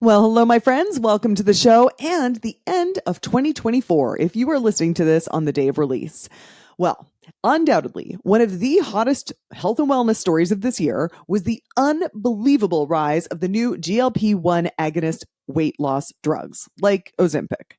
Well, hello, my friends. Welcome to the show and the end of 2024, if you are listening to this on the day of release. Well, undoubtedly, one of the hottest health and wellness stories of this year was the unbelievable rise of the new GLP-1 agonist weight loss drugs, like Ozempic.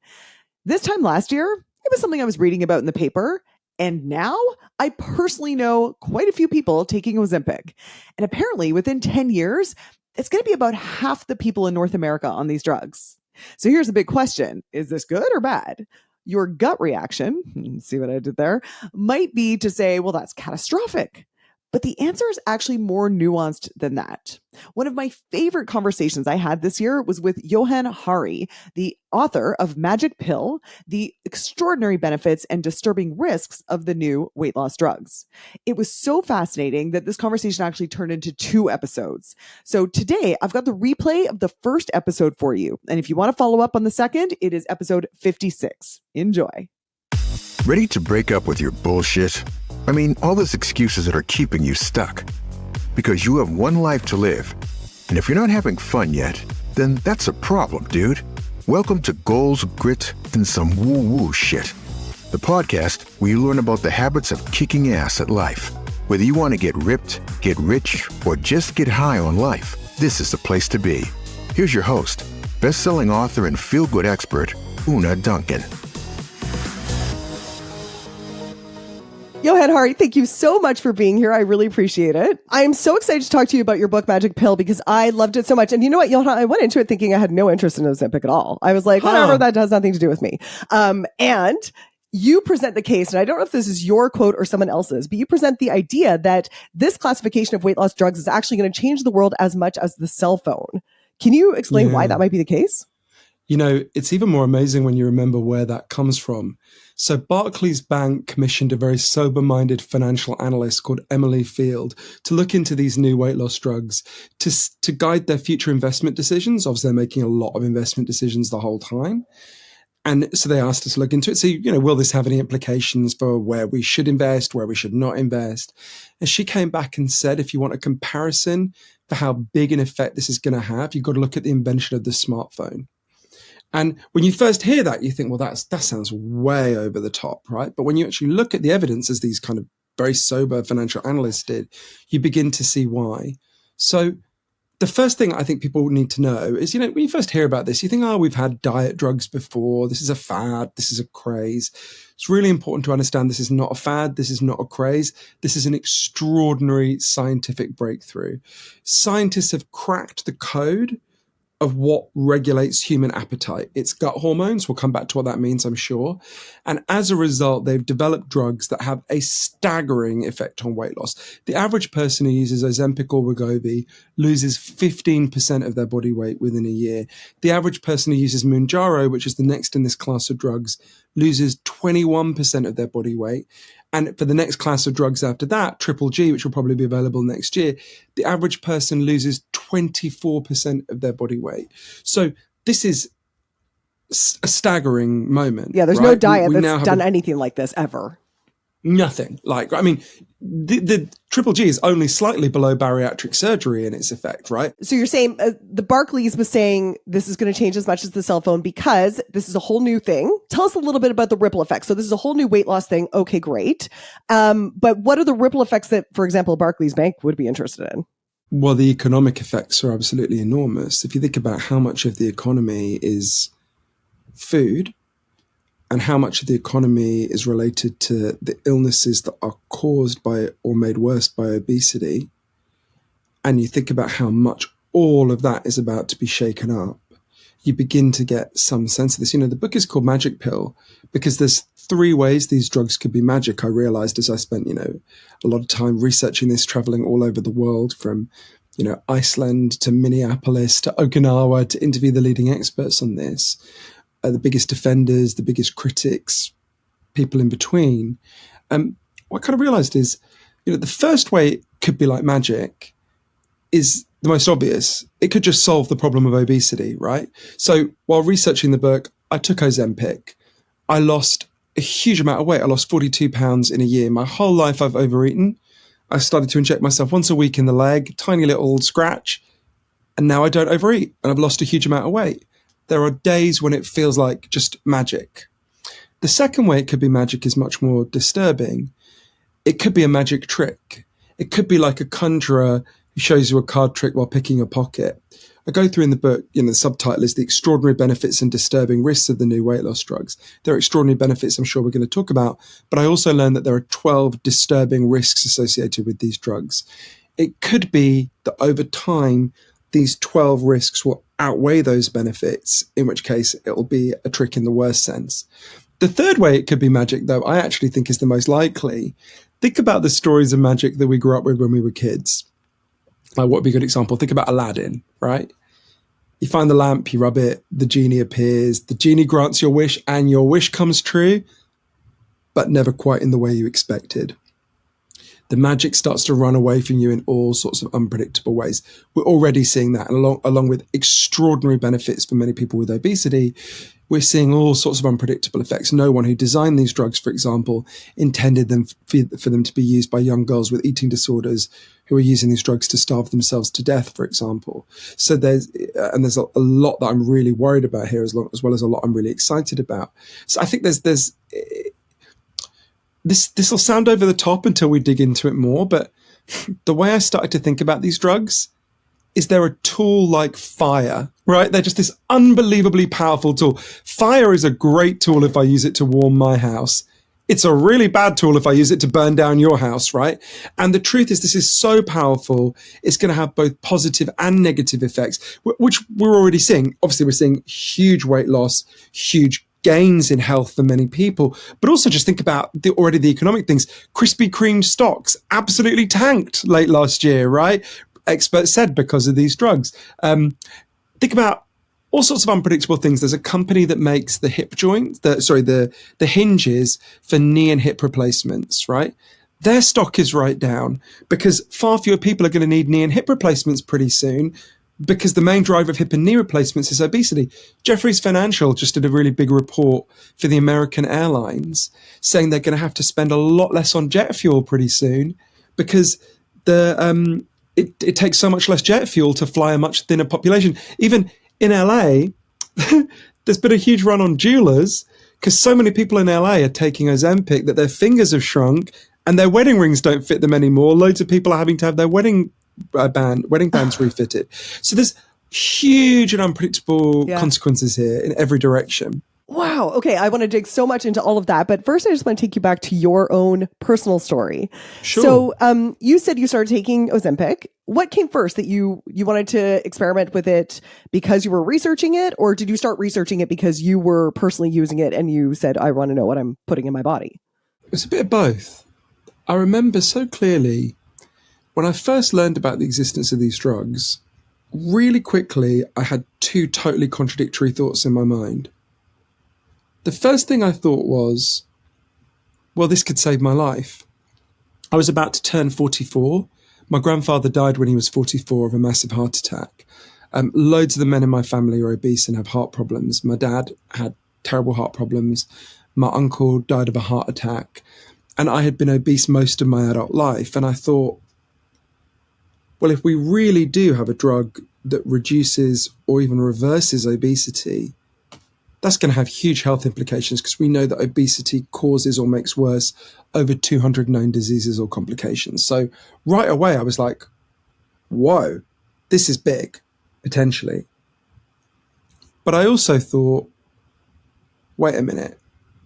This time last year, it was something I was reading about in the paper. And now I personally know quite a few people taking Ozempic. And apparently within 10 years, it's going to be about half the people in North America on these drugs. So here's a big question. Is this good or bad? Your gut reaction, see what I did there, might be to say, well, that's catastrophic. But the answer is actually more nuanced than that. One of my favorite conversations I had this year was with Johann Hari, the author of Magic Pill, the extraordinary benefits and disturbing risks of the new weight loss drugs. It was so fascinating that this conversation actually turned into 2 episodes. So today I've got the replay of the first episode for you. And if you want to follow up on the second, it is episode 56. Enjoy. Ready to break up with your bullshit? I mean, all those excuses that are keeping you stuck. Because you have one life to live. And if you're not having fun yet, then that's a problem, dude. Welcome to Goals, Grit, and Some Woo-Woo Shit. The podcast where you learn about the habits of kicking ass at life. Whether you want to get ripped, get rich, or just get high on life, this is the place to be. Here's your host, best-selling author and feel-good expert, Una Duncan. Johann Hari, thank you so much for being here. I really appreciate it. I am so excited to talk to you about your book, Magic Pill, because I loved it so much. And you know what, Johann, I went into it thinking I had no interest in Ozempic at all. I was like, whatever, that has nothing to do with me. And you present the case, and I don't know if this is your quote or someone else's, but you present the idea that this classification of weight loss drugs is actually going to change the world as much as the cell phone. Can you explain why that might be the case? You know, it's even more amazing when you remember where that comes from. So Barclays Bank commissioned a very sober-minded financial analyst called Emily Field to look into these new weight loss drugs to guide their future investment decisions. Obviously, they're making a lot of investment decisions the whole time. And so they asked us to look into it. So, you know, will this have any implications for where we should invest, where we should not invest? And she came back and said, if you want a comparison for how big an effect this is going to have, you've got to look at the invention of the smartphone. And when you first hear that, you think, well, that sounds way over the top, right? But when you actually look at the evidence, as these kind of very sober financial analysts did, you begin to see why. So the first thing I think people need to know is, you know, when you first hear about this, you think, oh, we've had diet drugs before. This is a fad. This is a craze. It's really important to understand this is not a fad. This is not a craze. This is an extraordinary scientific breakthrough. Scientists have cracked the code of what regulates human appetite. It's gut hormones. We'll come back to what that means, I'm sure. And as a result, they've developed drugs that have a staggering effect on weight loss. The average person who uses Ozempic or Wegovy loses 15% of their body weight within a year. The average person who uses Mounjaro, which is the next in this class of drugs, loses 21% of their body weight. And for the next class of drugs after that, Triple G, which will probably be available next year, the average person loses 24% of their body weight. So this is a staggering moment. Yeah, there's right? no diet that's done anything like this ever. Nothing. Like, I mean, the Triple G is only slightly below bariatric surgery in its effect, right? So you're saying the Barclays was saying this is going to change as much as the cell phone because this is a whole new thing. Tell us a little bit about the ripple effects. So this is a whole new weight loss thing. Okay, great. But what are the ripple effects that, for example, Barclays Bank would be interested in? Well, the economic effects are absolutely enormous. If you think about how much of the economy is food, and how much of the economy is related to the illnesses that are caused by or made worse by obesity, and you think about how much all of that is about to be shaken up, you begin to get some sense of this. You know, the book is called Magic Pill because there's 3 ways these drugs could be magic. I realized as I spent, you know, a lot of time researching this, traveling all over the world from, you know, Iceland to Minneapolis to Okinawa to interview the leading experts on this. The biggest defenders, the biggest critics, people in between. What I kind of realized is, you know, the first way it could be like magic is the most obvious. It could just solve the problem of obesity, right? So while researching the book, I took Ozempic. I lost a huge amount of weight. I lost 42 pounds in a year. My whole life I've overeaten. I started to inject myself once a week in the leg, tiny little scratch, and now I don't overeat and I've lost a huge amount of weight. There are days when it feels like just magic. The second way it could be magic is much more disturbing. It could be a magic trick. It could be like a conjurer who shows you a card trick while picking a pocket. I go through in the book, the subtitle is The Extraordinary Benefits and Disturbing Risks of the New Weight Loss Drugs. There are extraordinary benefits I'm sure we're going to talk about, but I also learned that there are 12 disturbing risks associated with these drugs. It could be that over time, these 12 risks will outweigh those benefits, in which case it will be a trick in the worst sense. The third way it could be magic, though, I actually think is the most likely. Think about the stories of magic that we grew up with when we were kids. Like, what would be a good example? Think about Aladdin, right? You find the lamp, you rub it, the genie appears, the genie grants your wish, and your wish comes true, but never quite in the way you expected. The magic starts to run away from you in all sorts of unpredictable ways. We're already seeing that, and along with extraordinary benefits for many people with obesity, we're seeing all sorts of unpredictable effects. No one who designed these drugs, for example, intended them for them to be used by young girls with eating disorders who are using these drugs to starve themselves to death, for example. So there's a lot that I'm really worried about here, as well as a lot I'm really excited about. So I think there's this will sound over the top until we dig into it more, but the way I started to think about these drugs is they're a tool like fire, right? They're just this unbelievably powerful tool. Fire is a great tool if I use it to warm my house. It's a really bad tool if I use it to burn down your house, right? And the truth is, this is so powerful, it's going to have both positive and negative effects, which we're already seeing. Obviously, we're seeing huge weight loss, huge gains in health for many people, but also just think about the economic things. Krispy Kreme stocks absolutely tanked late last year, right? Experts said because of these drugs. Think about all sorts of unpredictable things. There's a company that makes the hip joints, the hinges for knee and hip replacements, right? Their stock is right down because far fewer people are going to need knee and hip replacements pretty soon, because the main driver of hip and knee replacements is obesity. Jefferies Financial just did a really big report for the American airlines saying they're going to have to spend a lot less on jet fuel pretty soon because it takes so much less jet fuel to fly a much thinner population. Even in LA, there's been a huge run on jewelers because so many people in LA are taking Ozempic that their fingers have shrunk and their wedding rings don't fit them anymore. Loads of people are having to have their wedding bands refitted. So there's huge and unpredictable consequences here in every direction. Wow. Okay. I want to dig so much into all of that. But first, I just want to take you back to your own personal story. Sure. So you said you started taking Ozempic. What came first, that you wanted to experiment with it because you were researching it, or did you start researching it because you were personally using it and you said, I want to know what I'm putting in my body? It's a bit of both. I remember so clearly when I first learned about the existence of these drugs, really quickly, I had two totally contradictory thoughts in my mind. The first thing I thought was, well, this could save my life. I was about to turn 44. My grandfather died when he was 44 of a massive heart attack. Loads of the men in my family are obese and have heart problems. My dad had terrible heart problems. My uncle died of a heart attack. And I had been obese most of my adult life. And I thought, well, if we really do have a drug that reduces or even reverses obesity, that's going to have huge health implications, because we know that obesity causes or makes worse over 200 known diseases or complications. So right away, I was like, whoa, this is big, potentially. But I also thought, wait a minute,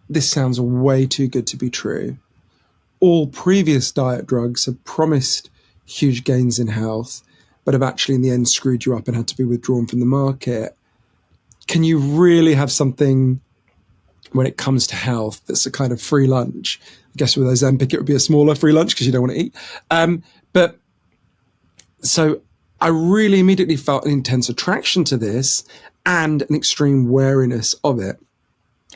this sounds way too good to be true. All previous diet drugs have promised huge gains in health, but have actually in the end screwed you up and had to be withdrawn from the market. Can you really have something when it comes to health that's a kind of free lunch? I guess with Ozempic, it would be a smaller free lunch because you don't want to eat. But so I really immediately felt an intense attraction to this and an extreme wariness of it.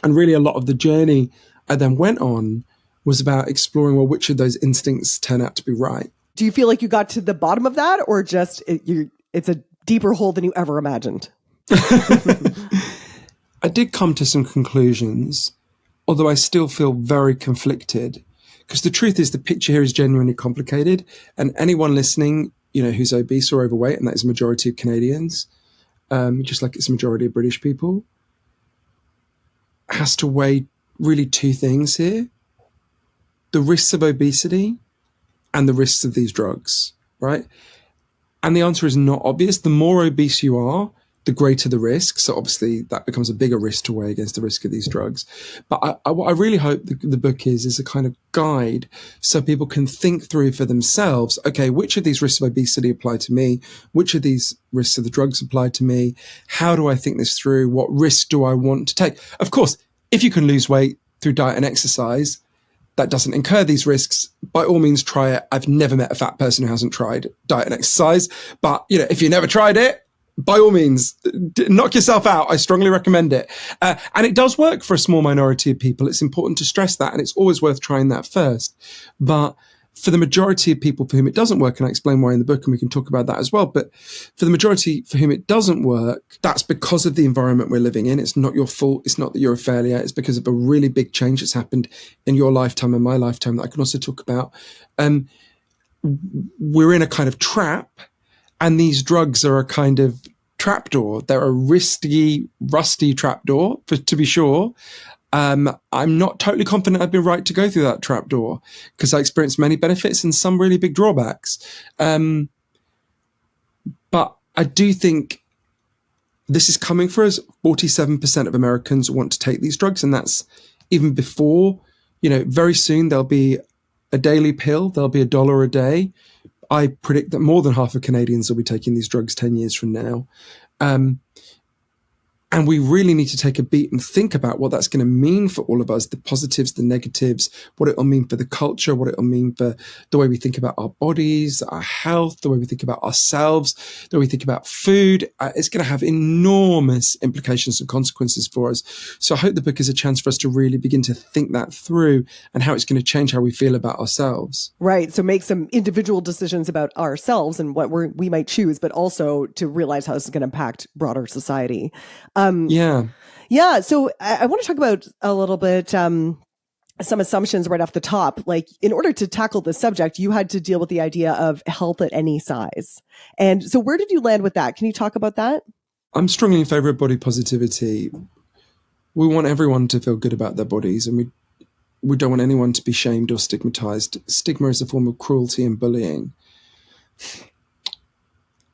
And really a lot of the journey I then went on was about exploring, well, which of those instincts turn out to be right. Do you feel like you got to the bottom of that, or just it's a deeper hole than you ever imagined? I did come to some conclusions, although I still feel very conflicted, because the truth is the picture here is genuinely complicated, and anyone listening who's obese or overweight, and that is a majority of Canadians, just like it's a majority of British people, has to weigh really two things here: the risks of obesity and the risks of these drugs, right? And the answer is not obvious. The more obese you are, the greater the risk. So obviously that becomes a bigger risk to weigh against the risk of these drugs. But what I really hope the book is a kind of guide so people can think through for themselves, okay, which of these risks of obesity apply to me? Which of these risks of the drugs apply to me? How do I think this through? What risk do I want to take? Of course, if you can lose weight through diet and exercise, that doesn't incur these risks, by all means try it. I've never met a fat person who hasn't tried diet and exercise, but if you never tried it, by all means, knock yourself out. I strongly recommend it. And it does work for a small minority of people. It's important to stress that, and it's always worth trying that first. But for the majority of people for whom it doesn't work, and I explain why in the book, and we can talk about that as well, but for the majority for whom it doesn't work, that's because of the environment we're living in. It's not your fault. It's not that you're a failure. It's because of a really big change that's happened in your lifetime and my lifetime that I can also talk about. We're in a kind of trap, and these drugs are a kind of trapdoor. They're a risky, rusty trapdoor, to be sure. I'm not totally confident I've been right to go through that trapdoor because I experienced many benefits and some really big drawbacks. But I do think this is coming for us. 47% of Americans want to take these drugs, and that's even before, very soon there'll be a daily pill. There'll be $1 a day. I predict that more than half of Canadians will be taking these drugs 10 years from now. And we really need to take a beat and think about what that's going to mean for all of us, the positives, the negatives, what it'll mean for the culture, what it'll mean for the way we think about our bodies, our health, the way we think about ourselves, the way we think about food. It's going to have enormous implications and consequences for us. So I hope the book is a chance for us to really begin to think that through and how it's going to change how we feel about ourselves. Right. So make some individual decisions about ourselves and what we might choose, but also to realize how this is going to impact broader society. Yeah. So I want to talk about a little bit, some assumptions right off the top. Like, in order to tackle this subject, you had to deal with the idea of health at any size. And so where did you land with that? Can you talk about that? I'm strongly in favor of body positivity. We want everyone to feel good about their bodies, and we don't want anyone to be shamed or stigmatized. Stigma is a form of cruelty and bullying.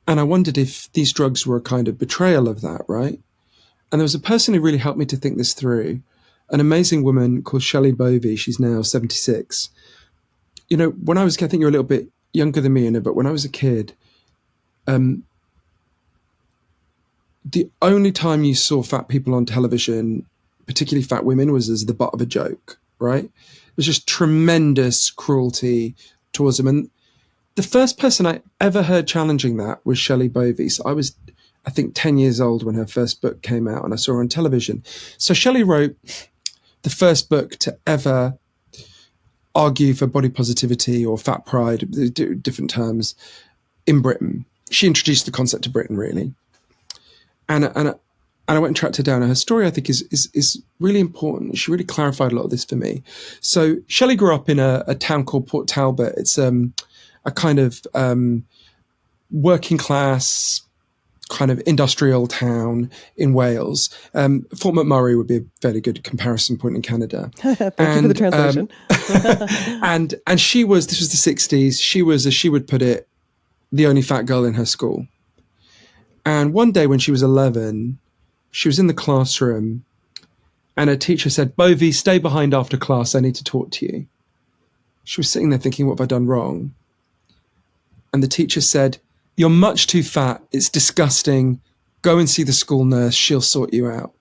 And I wondered if these drugs were a kind of betrayal of that, right? And there was a person who really helped me to think this through, an amazing woman called Shelley Bovey. She's now 76. When I was, I think you're a little bit younger than me, but when I was a kid, the only time you saw fat people on television, particularly fat women, was as the butt of a joke, right? It was just tremendous cruelty towards them. And the first person I ever heard challenging that was Shelley Bovey. So I was, I think, 10 years old when her first book came out, and I saw her on television. So Shelley wrote the first book to ever argue for body positivity or fat pride, different terms, in Britain. She introduced the concept to Britain, really. And I went and tracked her down. And her story, I think, is really important. She really clarified a lot of this for me. So Shelley grew up in a town called Port Talbot. It's a kind of working class, kind of industrial town in Wales. Fort McMurray would be a fairly good comparison point in Canada. Thank you for the translation. And this was the 60s. She was, as she would put it, the only fat girl in her school. And one day when she was 11, she was in the classroom and her teacher said, "Bovey, stay behind after class. I need to talk to you." She was sitting there thinking, what have I done wrong? And the teacher said, "You're much too fat. It's disgusting. Go and see the school nurse. She'll sort you out."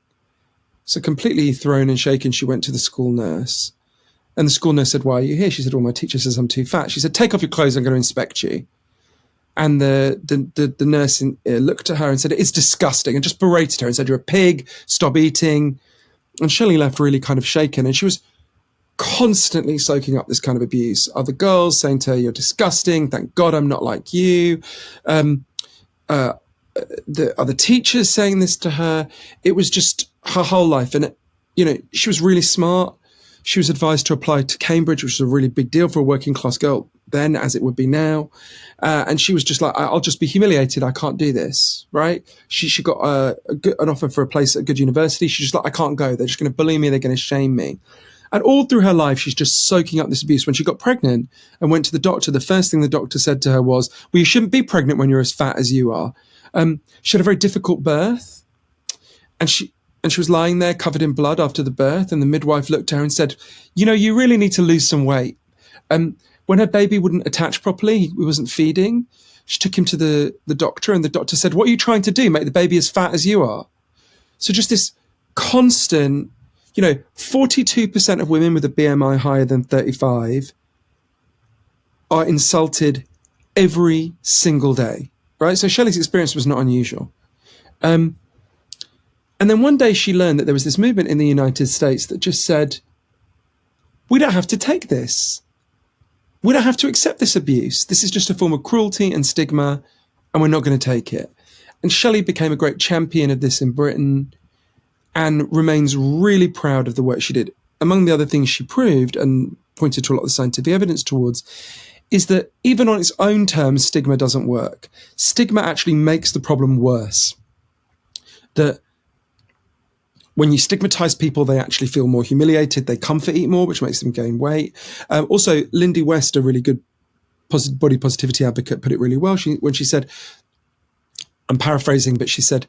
So completely thrown and shaken, she went to the school nurse. And the school nurse said, "Why are you here?" She said, "Well, my teacher says I'm too fat." She said, "Take off your clothes. I'm going to inspect you." And the nurse looked at her and said, "It's disgusting," and just berated her and said, "You're a pig. Stop eating." And Shelley left really kind of shaken. And she was constantly soaking up this kind of abuse. Other girls saying to her, "You're disgusting. Thank God I'm not like you." The other teachers saying this to her. It was just her whole life. And, she was really smart. She was advised to apply to Cambridge, which was a really big deal for a working class girl then as it would be now. And she was just like, I'll just be humiliated. I can't do this, right? She got an offer for a place at a good university. She's just like, I can't go. They're just going to bully me. They're going to shame me. And all through her life, she's just soaking up this abuse. When she got pregnant and went to the doctor, the first thing the doctor said to her was, well, you shouldn't be pregnant when you're as fat as you are. She had a very difficult birth. And she was lying there covered in blood after the birth. And the midwife looked at her and said, you know, you really need to lose some weight. When her baby wouldn't attach properly, he wasn't feeding, she took him to the doctor, and the doctor said, what are you trying to do? Make the baby as fat as you are? So just this constant, 42% of women with a BMI higher than 35 are insulted every single day, right? So Shelley's experience was not unusual. And then one day she learned that there was this movement in the United States that just said, we don't have to take this. We don't have to accept this abuse. This is just a form of cruelty and stigma, and we're not going to take it. And Shelley became a great champion of this in Britain and remains really proud of the work she did. Among the other things she proved and pointed to a lot of the scientific evidence towards is that even on its own terms, stigma doesn't work. Stigma actually makes the problem worse. That when you stigmatize people, they actually feel more humiliated. They comfort eat more, which makes them gain weight. Also, Lindy West, a really good body positivity advocate, put it really well when she said, I'm paraphrasing, but she said,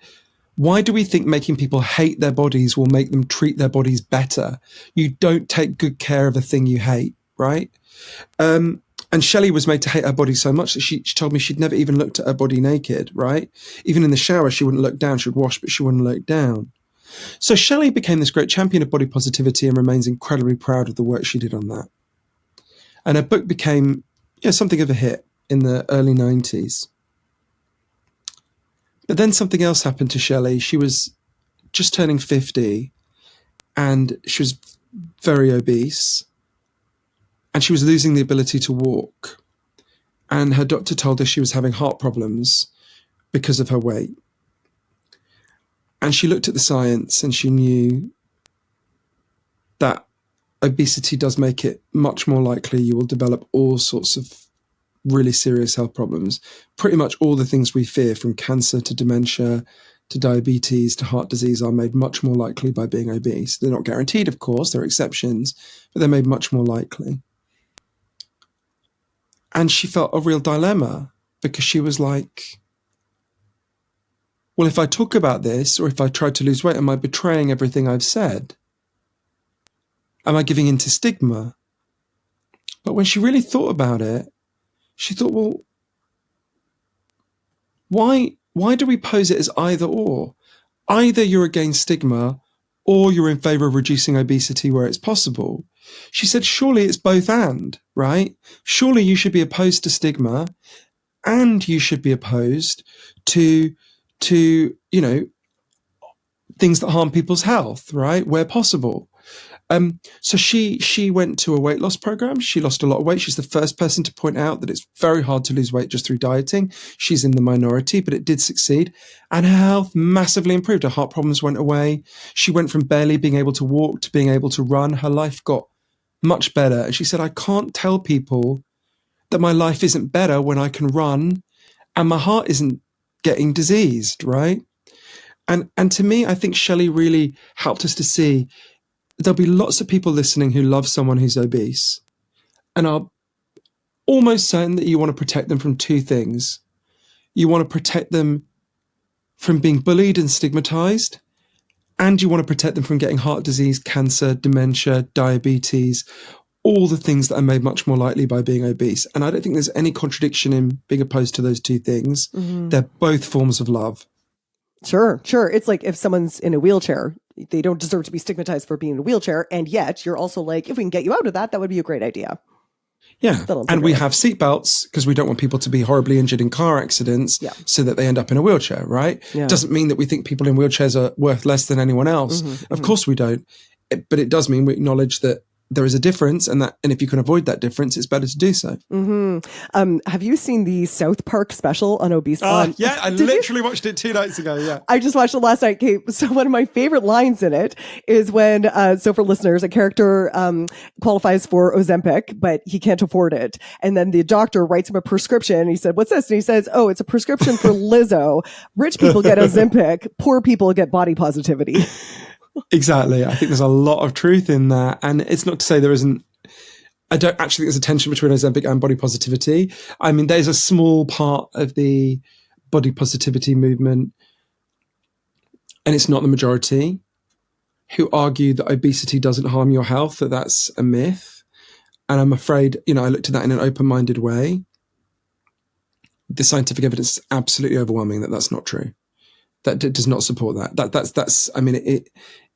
why do we think making people hate their bodies will make them treat their bodies better? You don't take good care of a thing you hate, right? And Shelley was made to hate her body so much that she told me she'd never even looked at her body naked, right? Even in the shower, she wouldn't look down. She would wash, but she wouldn't look down. So Shelley became this great champion of body positivity and remains incredibly proud of the work she did on that. And her book became something of a hit in the early 90s. But then something else happened to Shelley. She was just turning 50 and she was very obese and she was losing the ability to walk. And her doctor told her she was having heart problems because of her weight. And she looked at the science and she knew that obesity does make it much more likely you will develop all sorts of really serious health problems. Pretty much all the things we fear, from cancer to dementia to diabetes to heart disease, are made much more likely by being obese. They're not guaranteed, of course, there are exceptions, but they're made much more likely. And she felt a real dilemma because she was like, well, if I talk about this, or if I try to lose weight, am I betraying everything I've said? Am I giving in to stigma? But when she really thought about it, she thought, well, why do we pose it as either or? Either you're against stigma or you're in favor of reducing obesity where it's possible. She said, surely it's both and, right? Surely you should be opposed to stigma and you should be opposed to things that harm people's health, right? Where possible. So she went to a weight loss program. She lost a lot of weight. She's the first person to point out that it's very hard to lose weight just through dieting. She's in the minority, but it did succeed. And her health massively improved. Her heart problems went away. She went from barely being able to walk to being able to run. Her life got much better. And she said, I can't tell people that my life isn't better when I can run and my heart isn't getting diseased, right? And to me, I think Shelley really helped us to see there'll be lots of people listening who love someone who's obese and are almost certain that you want to protect them from two things. You want to protect them from being bullied and stigmatized, and you want to protect them from getting heart disease, cancer, dementia, diabetes, all the things that are made much more likely by being obese. And I don't think there's any contradiction in being opposed to those two things. Mm-hmm. They're both forms of love. Sure. It's like if someone's in a wheelchair, they don't deserve to be stigmatized for being in a wheelchair. And yet you're also like, if we can get you out of that, that would be a great idea. Yeah. And we have seatbelts because we don't want people to be horribly injured in car accidents so that they end up in a wheelchair, right? Yeah. Doesn't mean that we think people in wheelchairs are worth less than anyone else. Mm-hmm, of course we don't. But it does mean we acknowledge that there is a difference, and if you can avoid that difference, it's better to do so. Have you seen the South Park special on obesity? Yeah, I literally watched it 2 nights ago. Yeah, I just watched it last night, Kate. So one of my favorite lines in it is when, so for listeners, a character qualifies for Ozempic, but he can't afford it. And then the doctor writes him a prescription. And he said, "What's this?" And he says, "Oh, it's a prescription for Lizzo. Rich people get Ozempic. Poor people get body positivity." Exactly. I think there's a lot of truth in that. And it's not to say there isn't, I don't actually think there's a tension between Ozempic and body positivity. I mean, there's a small part of the body positivity movement, and it's not the majority, who argue that obesity doesn't harm your health, that that's a myth. And I'm afraid, I looked at that in an open-minded way. The scientific evidence is absolutely overwhelming that that's not true. That does not support that. That's. I mean,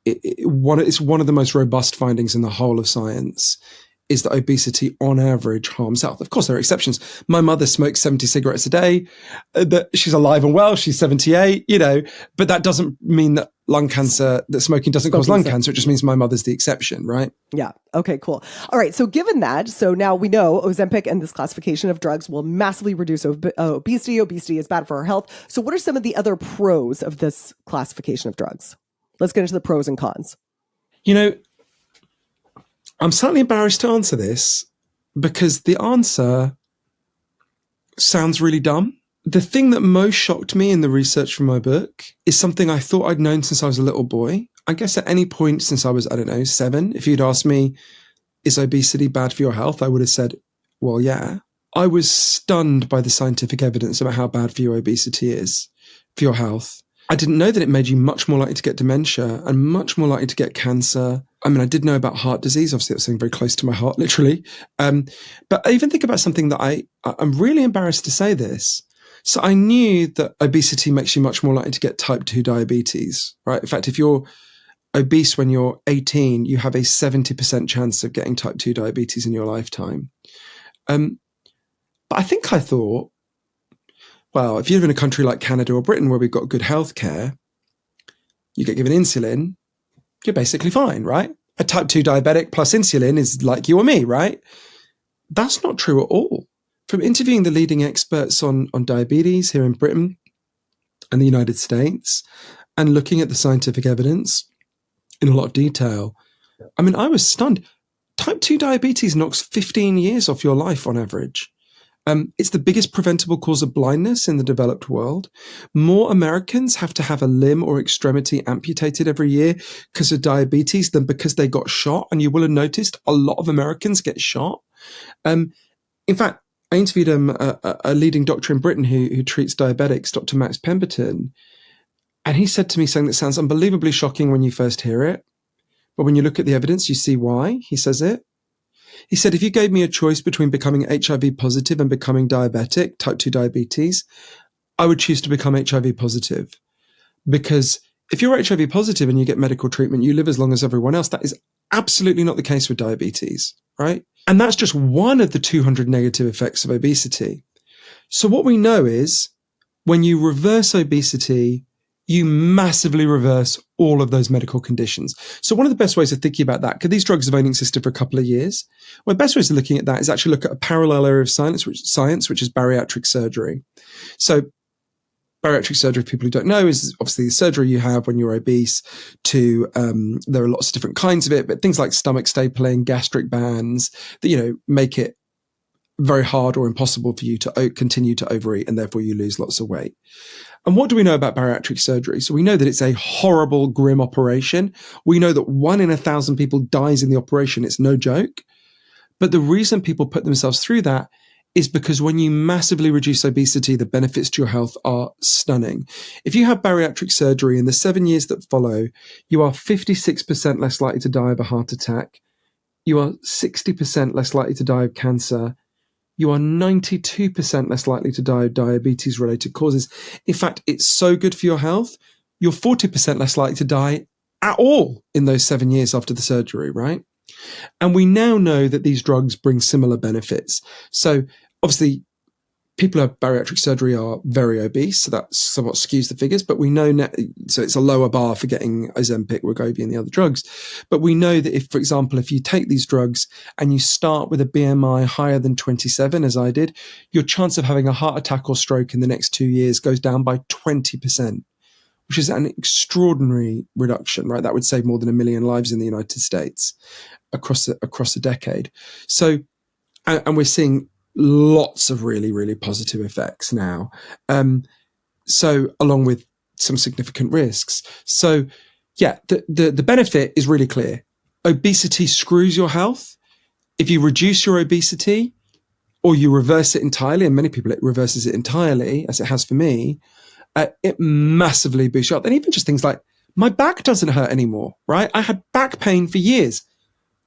it's one of the most robust findings in the whole of science is that obesity on average harms health. Of course, there are exceptions. My mother smokes 70 cigarettes a day. She's alive and well. She's 78, but that doesn't mean that that smoking doesn't cause lung cancer. It just means my mother's the exception, right? Yeah. Okay, cool. All right. So given that, so now we know Ozempic and this classification of drugs will massively reduce obesity. Obesity is bad for our health. So what are some of the other pros of this classification of drugs? Let's get into the pros and cons. I'm slightly embarrassed to answer this because the answer sounds really dumb. The thing that most shocked me in the research for my book is something I thought I'd known since I was a little boy. I guess at any point since I was, 7, if you'd asked me, is obesity bad for your health? I would have said, well, yeah. I was stunned by the scientific evidence about how bad for you obesity is for your health. I didn't know that it made you much more likely to get dementia and much more likely to get cancer. I mean, I did know about heart disease. Obviously, that's something very close to my heart, literally. But I even think about something that I'm really embarrassed to say this. So I knew that obesity makes you much more likely to get type 2 diabetes, right? In fact, if you're obese when you're 18, you have a 70% chance of getting type 2 diabetes in your lifetime. But I think I thought, well, if you live in a country like Canada or Britain where we've got good healthcare, you get given insulin, you're basically fine, right? A type 2 diabetic plus insulin is like you or me, right? That's not true at all. From interviewing the leading experts on diabetes here in Britain and the United States and looking at the scientific evidence in a lot of detail, I mean, I was stunned. Type 2 diabetes knocks 15 years off your life on average. It's the biggest preventable cause of blindness in the developed world. More Americans have to have a limb or extremity amputated every year because of diabetes than because they got shot. And you will have noticed a lot of Americans get shot. In fact, I interviewed a leading doctor in Britain who treats diabetics, Dr. Max Pemberton. And he said to me something that sounds unbelievably shocking when you first hear it. But when you look at the evidence, you see why he says it. He said, if you gave me a choice between becoming HIV positive and becoming diabetic, type 2 diabetes, I would choose to become HIV positive. Because if you're HIV positive and you get medical treatment, you live as long as everyone else. That is absolutely not the case with diabetes, right? And that's just one of the 200 negative effects of obesity. So what we know is when you reverse obesity, you massively reverse all of those medical conditions. So one of the best ways of thinking about that, because these drugs have only existed for a couple of years, one of the best ways of looking at that is actually look at a parallel area of science, which is bariatric surgery. So bariatric surgery, for people who don't know, is obviously the surgery you have when you're obese there are lots of different kinds of it, but things like stomach stapling, gastric bands, that, make it very hard or impossible for you to continue to overeat, and therefore you lose lots of weight. And what do we know about bariatric surgery? So we know that it's a horrible, grim operation. We know that 1 in 1,000 people dies in the operation. It's no joke. But the reason people put themselves through that is because when you massively reduce obesity, the benefits to your health are stunning. If you have bariatric surgery in the 7 years that follow, you are 56% less likely to die of a heart attack. You are 60% less likely to die of cancer. You are 92% less likely to die of diabetes-related causes. In fact, it's so good for your health, you're 40% less likely to die at all in those 7 years after the surgery, right? And we now know that these drugs bring similar benefits. So obviously, people who have bariatric surgery are very obese, so that somewhat skews the figures. But we know now, so it's a lower bar for getting Ozempic, Wegovy, and the other drugs. But we know that if, for example, if you take these drugs and you start with a BMI higher than 27, as I did, your chance of having a heart attack or stroke in the next 2 years goes down by 20%, which is an extraordinary reduction, right? That would save more than 1 million lives in the United States across a decade. So, and we're seeing lots of really, really positive effects now. So along with some significant risks. So yeah, the benefit is really clear. Obesity screws your health. If you reduce your obesity or you reverse it entirely, and many people, it reverses it entirely, as it has for me, it massively boosts you up. And even just things like my back doesn't hurt anymore, right? I had back pain for years.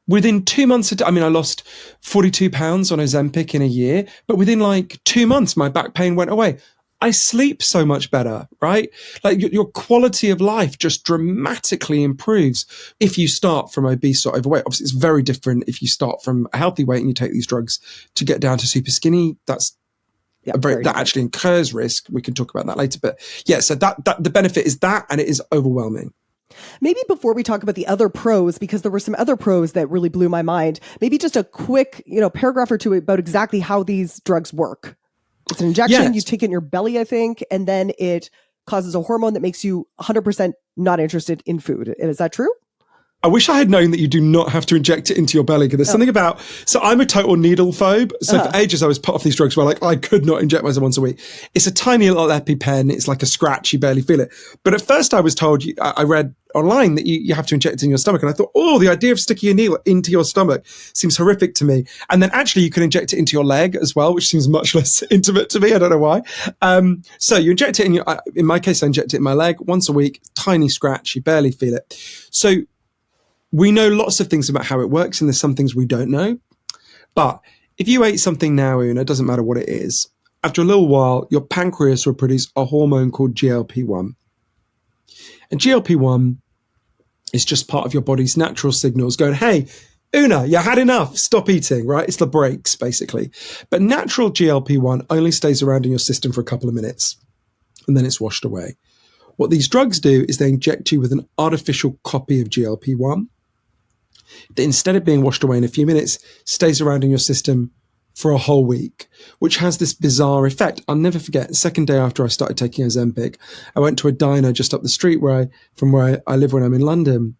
Within 2 months, I lost 42 pounds on Ozempic in a year, but within like 2 months, my back pain went away. I sleep so much better, right? Like your quality of life just dramatically improves if you start from obese or overweight. Obviously, it's very different if you start from a healthy weight and you take these drugs to get down to super skinny. That's that actually incurs risk. We can talk about that later. But yeah, so that the benefit is that, and it is overwhelming. Maybe before we talk about the other pros, because there were some other pros that really blew my mind, maybe just a quick, paragraph or two about exactly how these drugs work. It's an injection, you take it in your belly, I think, and then it causes a hormone that makes you 100% not interested in food. Is that true? I wish I had known that you do not have to inject it into your belly, because there's something about, so I'm a total needle phobe. So for ages I was put off these drugs where I could not inject myself once a week. It's a tiny little EpiPen. It's like a scratch. You barely feel it. But at first I was told, I read online that you have to inject it in your stomach. And I thought, the idea of sticking a needle into your stomach seems horrific to me. And then actually you can inject it into your leg as well, which seems much less intimate to me. I don't know why. So you inject it in my case, I inject it in my leg once a week, tiny scratch. You barely feel it. So we know lots of things about how it works, and there's some things we don't know. But if you ate something now, Una, it doesn't matter what it is, after a little while, your pancreas will produce a hormone called GLP-1. And GLP-1 is just part of your body's natural signals going, hey, Una, you had enough, stop eating, right? It's the brakes, basically. But natural GLP-1 only stays around in your system for a couple of minutes, and then it's washed away. What these drugs do is they inject you with an artificial copy of GLP-1 that, instead of being washed away in a few minutes, stays around in your system for a whole week, which has this bizarre effect. I'll never forget, the second day after I started taking Ozempic, I went to a diner just up the street from where I live when I'm in London.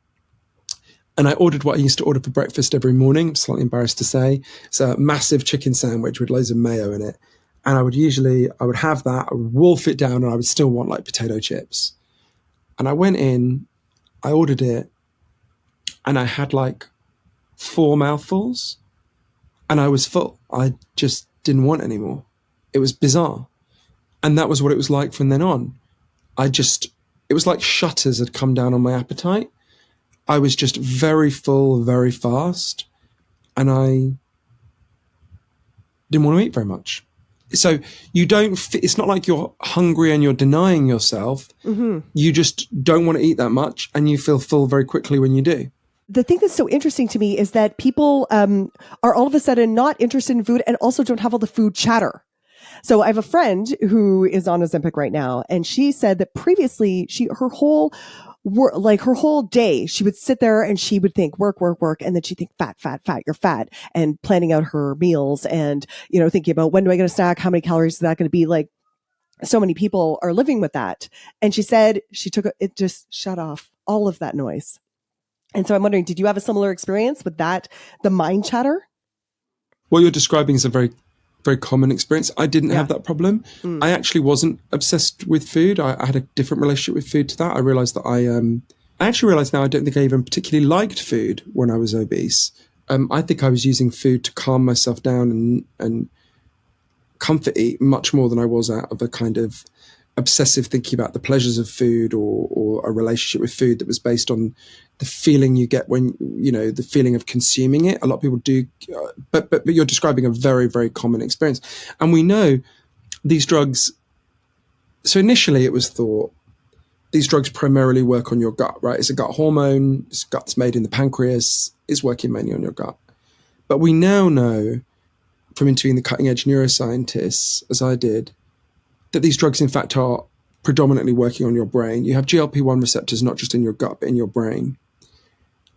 And I ordered what I used to order for breakfast every morning. I'm slightly embarrassed to say. It's a massive chicken sandwich with loads of mayo in it. And I would have that, I would wolf it down, and I would still want like potato chips. And I went in, I ordered it, and I had like 4 mouthfuls, and I was full. I just didn't want any more. It was bizarre. And that was what it was like from then on. It was like shutters had come down on my appetite. I was just very full, very fast, and I didn't want to eat very much. So it's not like you're hungry and you're denying yourself. Mm-hmm. You just don't want to eat that much, and you feel full very quickly when you do. The thing that's so interesting to me is that people are all of a sudden not interested in food and also don't have all the food chatter. So I have a friend who is on Ozempic right now, and she said that previously her whole day, she would sit there and she would think work, and then she'd think fat, you're fat, and planning out her meals and, thinking about when do I get a snack? How many calories is that going to be? Like, so many people are living with that. And she said it just shut off all of that noise. And so I'm wondering, did you have a similar experience with that, the mind chatter? What you're describing is a very, very common experience. I didn't have that problem. I actually wasn't obsessed with food. I had a different relationship with food to that. I realized that I actually realize now I don't think I even particularly liked food when I was obese. I think I was using food to calm myself down and comfort eat much more than I was out of a kind of obsessive thinking about the pleasures of food or a relationship with food that was based on the feeling you get when, the feeling of consuming it. A lot of people do, but you're describing a very, very common experience. And we know these drugs, so initially it was thought these drugs primarily work on your gut, right? It's a gut hormone, it's gut that's made in the pancreas, it's working mainly on your gut. But we now know from interviewing the cutting edge neuroscientists, as I did, that these drugs, in fact, are predominantly working on your brain. You have GLP-1 receptors, not just in your gut, but in your brain.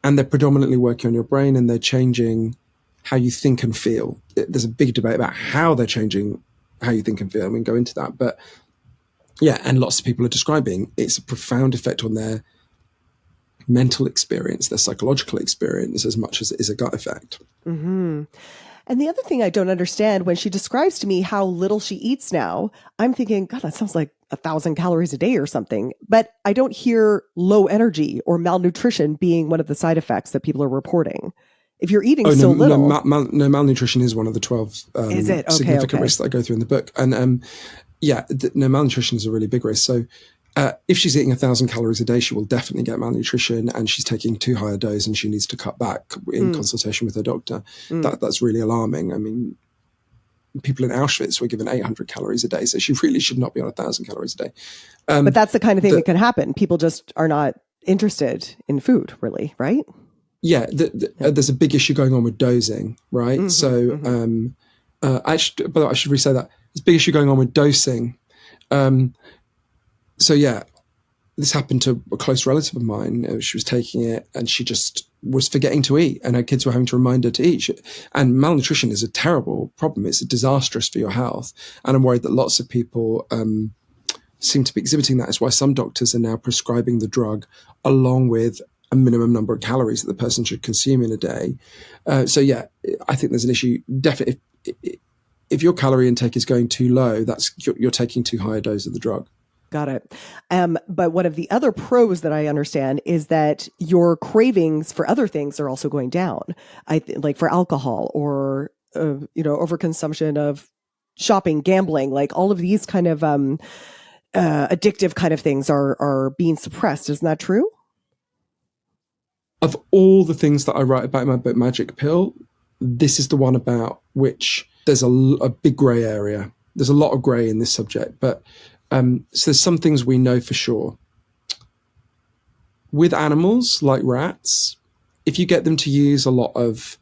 And they're predominantly working on your brain, and they're changing how you think and feel. There's a big debate about how they're changing how you think and feel. I mean, go into that. But yeah, and lots of people are describing it's a profound effect on their mental experience, their psychological experience, as much as it is a gut effect. Mm-hmm. And the other thing I don't understand, when she describes to me how little she eats now, I'm thinking, God, that sounds like 1,000 calories a day or something. But I don't hear low energy or malnutrition being one of the side effects that people are reporting. If you're eating little. No, malnutrition is one of the 12 is it? significant risks that I go through in the book. And malnutrition is a really big risk. So if she's eating 1,000 calories a day, she will definitely get malnutrition, and she's taking too high a dose and she needs to cut back in consultation with her doctor. That's really alarming. I mean, people in Auschwitz were given 800 calories a day, so she really should not be on 1,000 calories a day. But that's the kind of thing that can happen. People just are not interested in food, really, right? Yeah, there's a big issue going on with dosing, right? Mm-hmm, I should re-say that. There's a big issue going on with dosing. So yeah, this happened to a close relative of mine. She was taking it and she just was forgetting to eat, and her kids were having to remind her to eat. And malnutrition is a terrible problem. It's disastrous for your health. And I'm worried that lots of people seem to be exhibiting that. It's why some doctors are now prescribing the drug along with a minimum number of calories that the person should consume in a day. So yeah, I think there's an issue. Definitely, if your calorie intake is going too low, you're taking too high a dose of the drug. Got it. But one of the other pros that I understand is that your cravings for other things are also going down. Like for alcohol or overconsumption of shopping, gambling, like all of these kind of addictive kind of things are being suppressed. Isn't that true? Of all the things that I write about in my book, Magic Pill, this is the one about which there's a big grey area. There's a lot of grey in this subject, but so there's some things we know for sure. With animals like rats, if you get them to use a lot of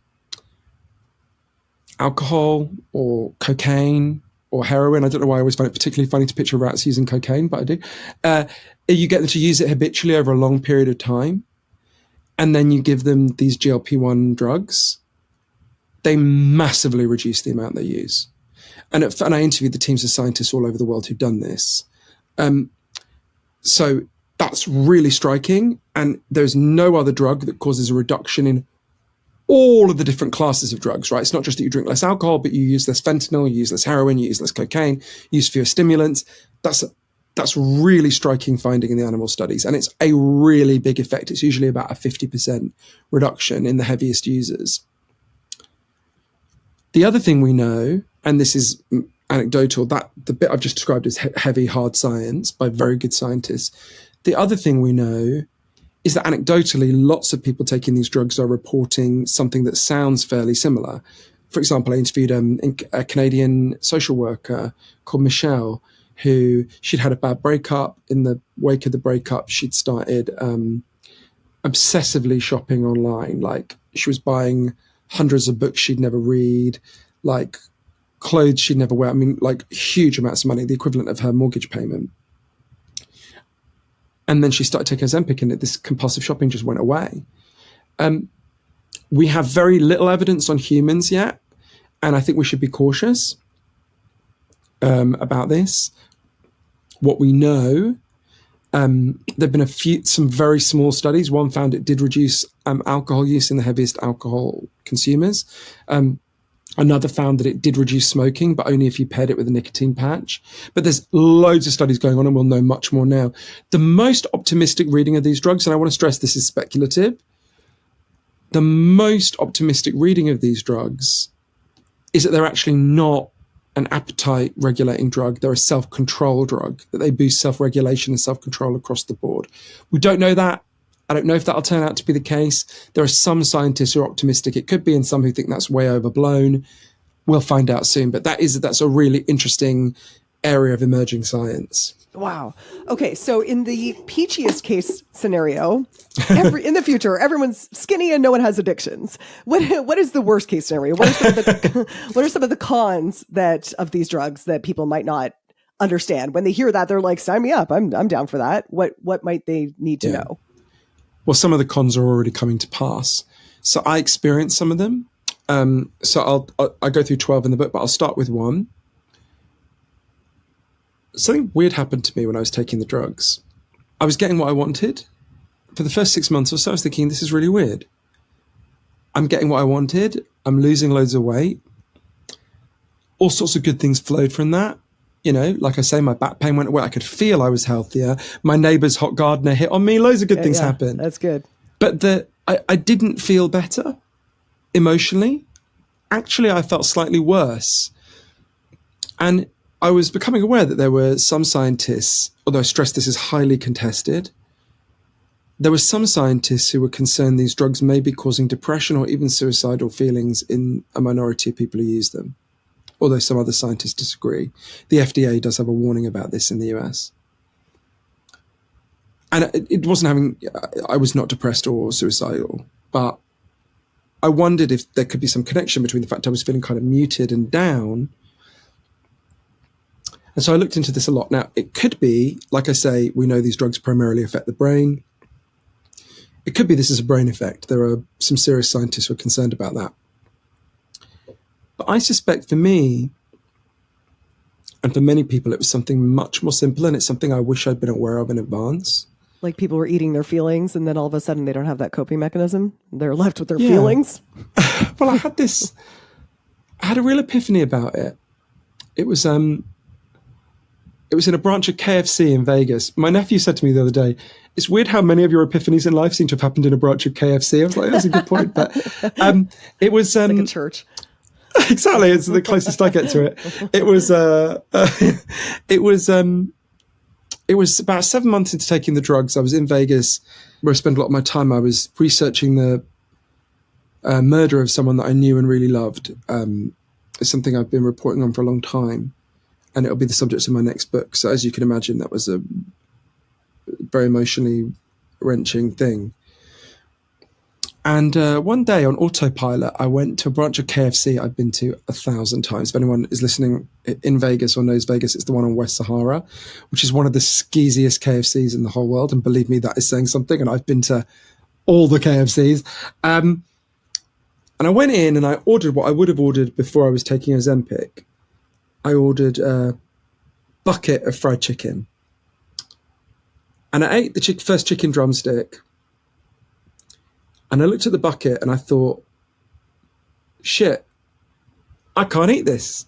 alcohol or cocaine or heroin, I don't know why I always find it particularly funny to picture rats using cocaine, but I do. You get them to use it habitually over a long period of time, and then you give them these GLP-1 drugs, they massively reduce the amount they use. And I interviewed the teams of scientists all over the world who've done this. So that's really striking. And there's no other drug that causes a reduction in all of the different classes of drugs, right? It's not just that you drink less alcohol, but you use less fentanyl, you use less heroin, you use less cocaine, you use fewer stimulants. That's really striking finding in the animal studies. And it's a really big effect. It's usually about a 50% reduction in the heaviest users. The other thing we know, and this is anecdotal, that the bit I've just described is heavy, hard science by very good scientists. The other thing we know is that anecdotally, lots of people taking these drugs are reporting something that sounds fairly similar. For example, I interviewed a Canadian social worker called Michelle, who she'd had a bad breakup. In the wake of the breakup, she'd started obsessively shopping online. Like, she was buying hundreds of books she'd never read, like clothes she'd never wear. I mean, like huge amounts of money, the equivalent of her mortgage payment. And then she started taking Ozempic, and this compulsive shopping just went away. We have very little evidence on humans yet, and I think we should be cautious about this. What we know, there've been some very small studies. One found it did reduce alcohol use in the heaviest alcohol consumers. Another found that it did reduce smoking, but only if you paired it with a nicotine patch. But there's loads of studies going on, and we'll know much more now. The most optimistic reading of these drugs, and I want to stress this is speculative, the most optimistic reading of these drugs is that they're actually not an appetite regulating drug. They're a self-control drug, that they boost self-regulation and self-control across the board. We don't know that. I don't know if that'll turn out to be the case. There are some scientists who are optimistic it could be, and some who think that's way overblown. We'll find out soon. But that's a really interesting area of emerging science. Wow. Okay, so in the peachiest case scenario, in the future, everyone's skinny and no one has addictions. What is the worst case scenario? What are some of the cons of these drugs that people might not understand? When they hear that, they're like, "Sign me up! I'm down for that." What might they need to know? Well, some of the cons are already coming to pass. So I experienced some of them. So I'll go through 12 in the book, but I'll start with one. Something weird happened to me when I was taking the drugs. I was getting what I wanted. For the first 6 months or so, I was thinking, this is really weird. I'm getting what I wanted. I'm losing loads of weight. All sorts of good things flowed from that. Like I say, my back pain went away. I could feel I was healthier. My neighbour's hot gardener hit on me. Loads of good things happened. That's good. But I didn't feel better emotionally. Actually, I felt slightly worse. And I was becoming aware that there were some scientists, although I stress this is highly contested, there were some scientists who were concerned these drugs may be causing depression or even suicidal feelings in a minority of people who use them, although some other scientists disagree. The FDA does have a warning about this in the US. And I was not depressed or suicidal, but I wondered if there could be some connection between the fact I was feeling kind of muted and down. And so I looked into this a lot. Now, it could be, like I say, we know these drugs primarily affect the brain. It could be this is a brain effect. There are some serious scientists who are concerned about that. But I suspect for me, and for many people, it was something much more simple, and it's something I wish I'd been aware of in advance. Like people were eating their feelings, and then all of a sudden they don't have that coping mechanism. They're left with their feelings. Well, I had a real epiphany about it. It was in a branch of KFC in Vegas. My nephew said to me the other day, it's weird how many of your epiphanies in life seem to have happened in a branch of KFC. I was like, that's a good point. But it was... like a church. Exactly. It's the closest I get to it. It was about 7 months into taking the drugs. I was in Vegas, where I spent a lot of my time. I was researching the murder of someone that I knew and really loved. It's something I've been reporting on for a long time. And it'll be the subject of my next book. So as you can imagine, that was a very emotionally wrenching thing. And one day on autopilot, I went to a branch of KFC I've been to 1,000 times. If anyone is listening in Vegas or knows Vegas, it's the one on West Sahara, which is one of the skeeziest KFCs in the whole world. And believe me, that is saying something. And I've been to all the KFCs. And I went in and I ordered what I would have ordered before I was taking Ozempic. I ordered a bucket of fried chicken. And I ate the first chicken drumstick. And I looked at the bucket and I thought, shit, I can't eat this.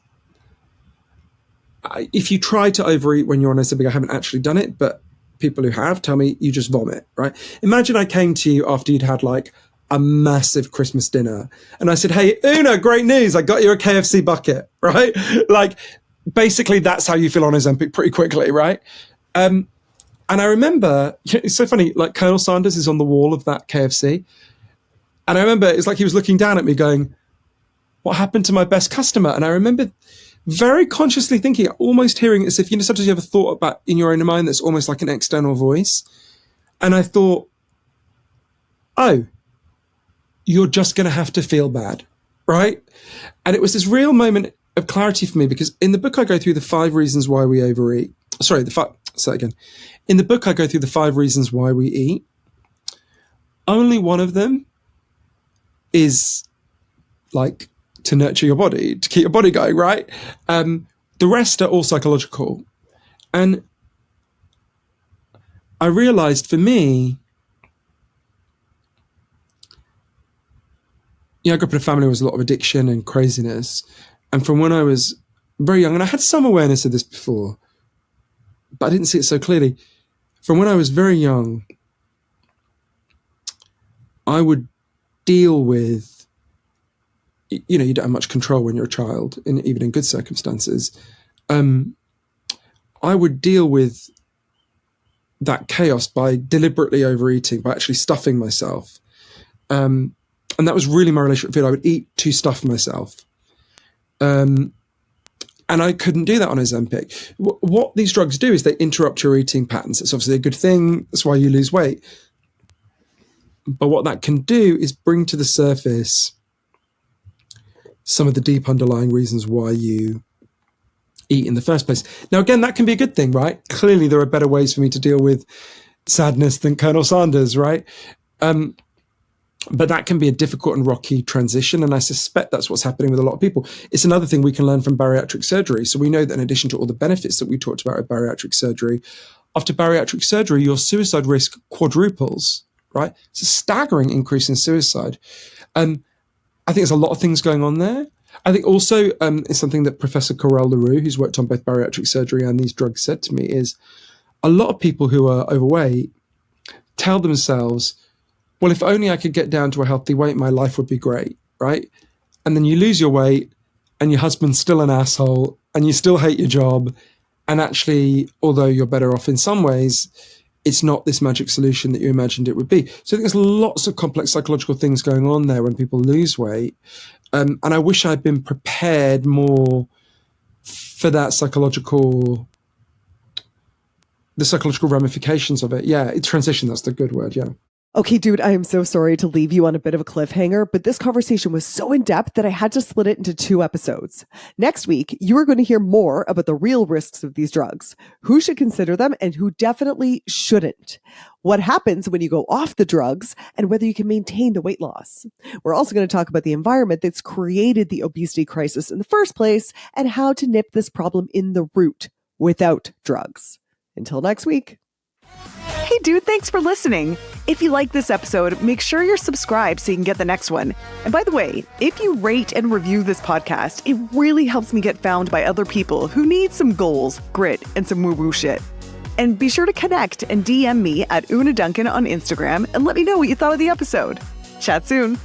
If you try to overeat when you're on Ozempic, I haven't actually done it, but people who have tell me you just vomit, right? Imagine I came to you after you'd had like a massive Christmas dinner and I said, hey, Una, great news. I got you a KFC bucket, right? Like basically that's how you feel on Ozempic pretty quickly, right? And I remember, it's so funny, like Colonel Sanders is on the wall of that KFC. And I remember it's like he was looking down at me going, what happened to my best customer? And I remember very consciously thinking, almost hearing it as if, sometimes you have a thought about in your own mind that's almost like an external voice. And I thought, oh, you're just going to have to feel bad, right? And it was this real moment of clarity for me because in the book, I go through the 5 reasons why we overeat. Say that again. In the book, I go through the 5 reasons why we eat. Only one of them is like to nurture your body, to keep your body going, right? The rest are all psychological. And I realized for me, I grew up in a family where there was a lot of addiction and craziness. And from when I was very young, and I had some awareness of this before, but I didn't see it so clearly. From when I was very young, I would deal with, you don't have much control when you're a child, even in good circumstances. I would deal with that chaos by deliberately overeating, by actually stuffing myself. And that was really my relationship with food. I would eat to stuff myself. And I couldn't do that on Ozempic. What these drugs do is they interrupt your eating patterns. It's obviously a good thing. That's why you lose weight. But what that can do is bring to the surface some of the deep underlying reasons why you eat in the first place. Now, again, that can be a good thing, right? Clearly, there are better ways for me to deal with sadness than Colonel Sanders, right? But that can be a difficult and rocky transition. And I suspect that's what's happening with a lot of people. It's another thing we can learn from bariatric surgery. So we know that in addition to all the benefits that we talked about with bariatric surgery, after bariatric surgery, your suicide risk quadruples, right? It's a staggering increase in suicide. I think there's a lot of things going on there. I think also it's something that Professor Corel LaRue, who's worked on both bariatric surgery and these drugs, said to me is a lot of people who are overweight tell themselves, well, if only I could get down to a healthy weight, my life would be great, right? And then you lose your weight and your husband's still an asshole and you still hate your job. And actually, although you're better off in some ways, it's not this magic solution that you imagined it would be. So I think there's lots of complex psychological things going on there when people lose weight. And I wish I'd been prepared more for that psychological ramifications of it. Yeah, transition, that's the good word, yeah. Okay, dude, I am so sorry to leave you on a bit of a cliffhanger, but this conversation was so in-depth that I had to split it into 2 episodes. Next week, you are going to hear more about the real risks of these drugs, who should consider them and who definitely shouldn't, what happens when you go off the drugs, and whether you can maintain the weight loss. We're also going to talk about the environment that's created the obesity crisis in the first place and how to nip this problem in the root without drugs. Until next week. Hey dude, thanks for listening. If you like this episode, make sure you're subscribed so you can get the next one. And by the way, if you rate and review this podcast, it really helps me get found by other people who need some goals, grit, and some woo-woo shit. And be sure to connect and DM me at Una Duncan on Instagram and let me know what you thought of the episode. Chat soon.